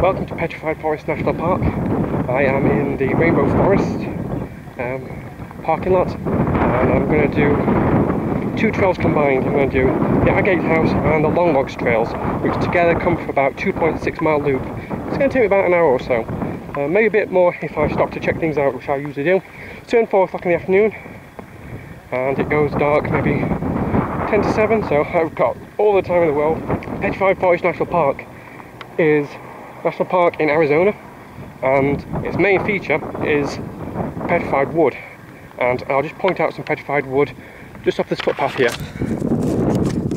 Welcome to Petrified Forest National Park. I am in the Rainbow Forest parking lot, and I'm going to do two trails combined. I'm going to do the Agate House and the Long Logs trails, which together come for about 2.6 mile loop. It's going to take me about an hour or so, maybe a bit more if I stop to check things out, which I usually do. It's around 4 o'clock in the afternoon, and it goes dark maybe 10 to 7, so I've got all the time in the world. Petrified Forest National Park is a national park in Arizona, and its main feature is petrified wood. And I'll just point out some petrified wood just off this footpath here.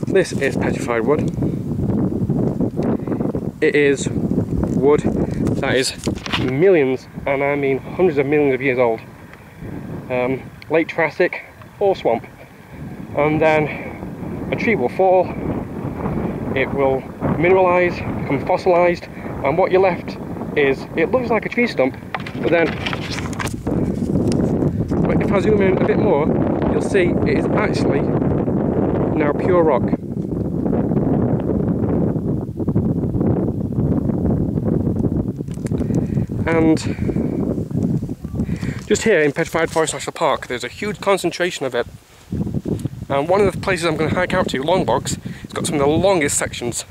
This is petrified wood. It is wood that is millions, and I mean hundreds of millions of years old. Late Triassic or swamp. And then a tree will fall, it will mineralise, become fossilised, and what you're left is, it looks like a tree stump, but then if I zoom in a bit more, you'll see it is actually now pure rock. And just here in Petrified Forest National Park, there's a huge concentration of it. And one of the places I'm going to hike out to, Long Logs, it's got some of the longest sections.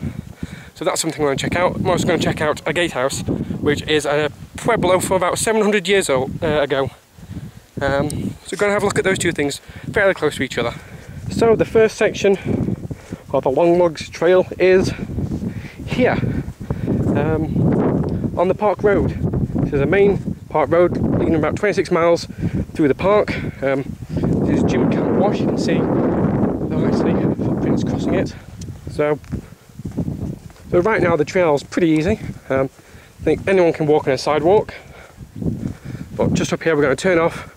So that's something I'm going to check out. I'm also going to check out Agate House, which is a pueblo from about 700 years ago. So we're going to have a look at those two things fairly close to each other. So the first section of the Long Logs trail is here, on the park road. This is a main park road leading about 26 miles through the park. This is Jim Camp Wash. You can see there are actually footprints crossing it. So right now the trail's pretty easy. I think anyone can walk on a sidewalk. But just up here we're going to turn off,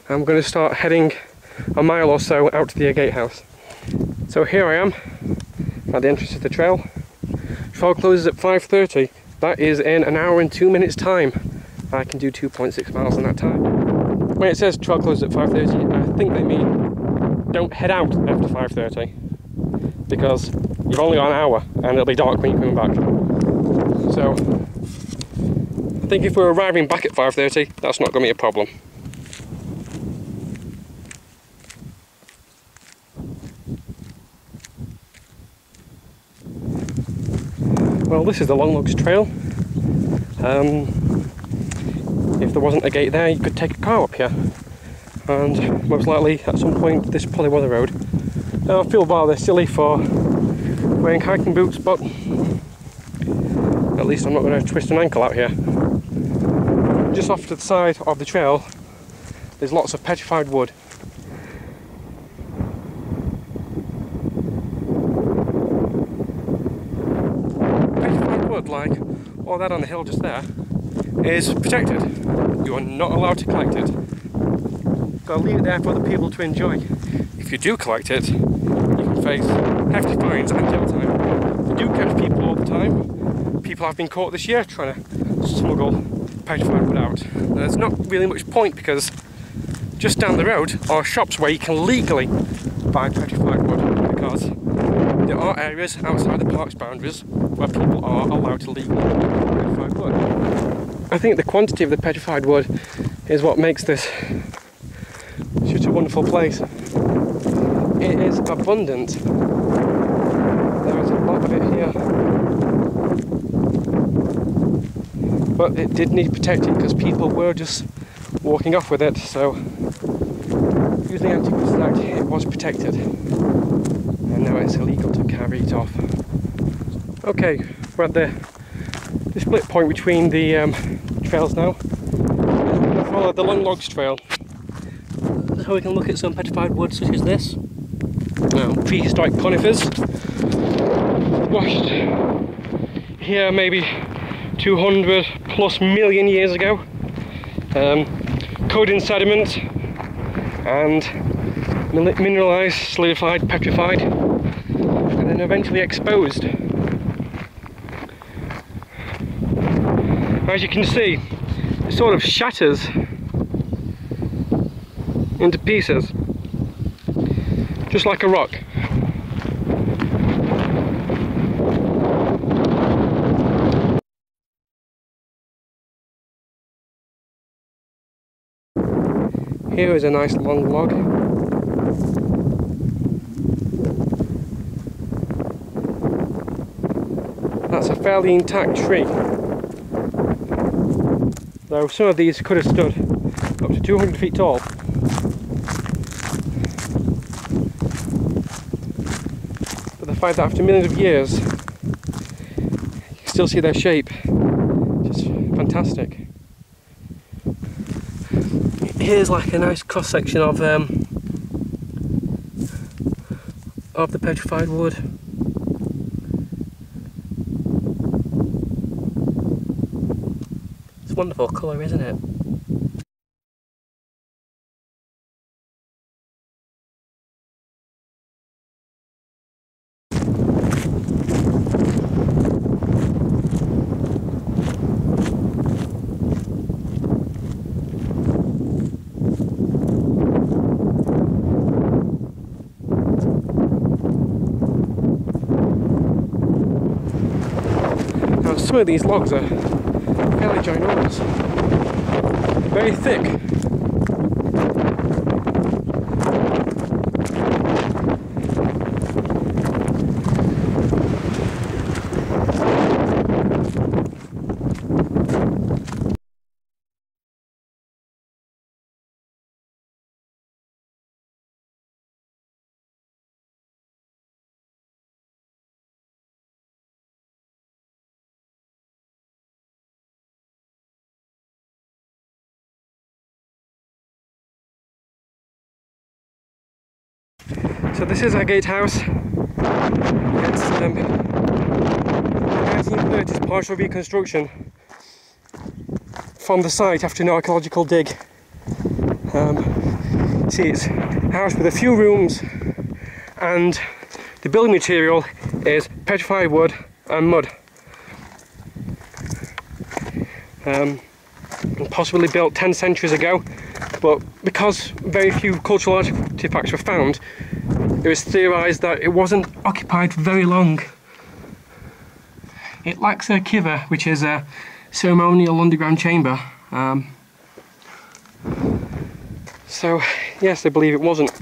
and we're going to start heading a mile or so out to the Agate House. So here I am at the entrance of the trail. Trail closes at 5:30. That is in an hour and 2 minutes time. I can do 2.6 miles in that time. When it says trail closes at 5:30, I think they mean don't head out after 5:30, because you've only got an hour and it'll be dark when you're coming back. So I think if we're arriving back at 5:30, that's not going to be a problem. Well, this is the Long Logs trail. If there wasn't a gate there, you could take a car up here, and most likely at some point this probably was a road. Now I feel rather silly for wearing hiking boots, but at least I'm not going to twist an ankle out here. Just off to the side of the trail there's lots of petrified wood. Petrified wood, like all that on the hill just there, is protected. You are not allowed to collect it. Gotta leave it there for other people to enjoy. If you do collect it, you can face hefty fines and jail time. You do catch people all the time. People have been caught this year trying to smuggle petrified wood out. There's not really much point, because just down the road are shops where you can legally buy petrified wood, because there are areas outside the park's boundaries where people are allowed to legally buy petrified wood. I think the quantity of the petrified wood is what makes this such a wonderful place. It is abundant. There is a lot of it here. But it did need protecting, because people were just walking off with it, so using Antiquities Act, it was protected. And now it's illegal to carry it off. Okay, we're at the split point between the trails now. We're going to follow the Long Logs trail, so we can look at some petrified wood such as this. Prehistoric conifers, washed here maybe 200 plus million years ago, coated in sediment and mineralised, solidified, petrified, and then eventually exposed. As you can see, it sort of shatters into pieces, just like a rock. Here is a nice long log. That's a fairly intact tree, though some of these could have stood up to 200 feet tall. But the fact that after millions of years you can still see their shape, just fantastic. Here's like a nice cross section of the petrified wood. It's a wonderful colour, isn't it? Now some of these logs are fairly ginormous, very thick. So this is Agate House. It's the 1930s partial reconstruction from the site after an archaeological dig. See, it's a house with a few rooms, and the building material is petrified wood and mud. Possibly built 10 centuries ago, but because very few cultural artifacts were found, it was theorised that it wasn't occupied for very long. It lacks a kiva, which is a ceremonial underground chamber. So yes, I believe it wasn't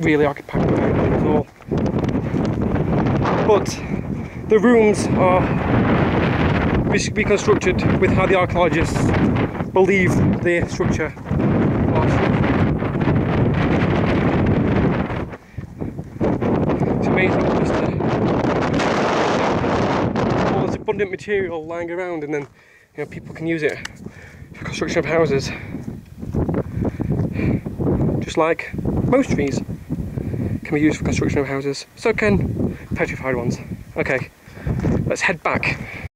really occupied for very long at all. But the rooms are reconstructed with how the archaeologists believe the structure was. It's amazing just all this abundant material lying around, and then people can use it for construction of houses, just like most trees can be used for construction of houses. So can petrified ones. Okay, let's head back.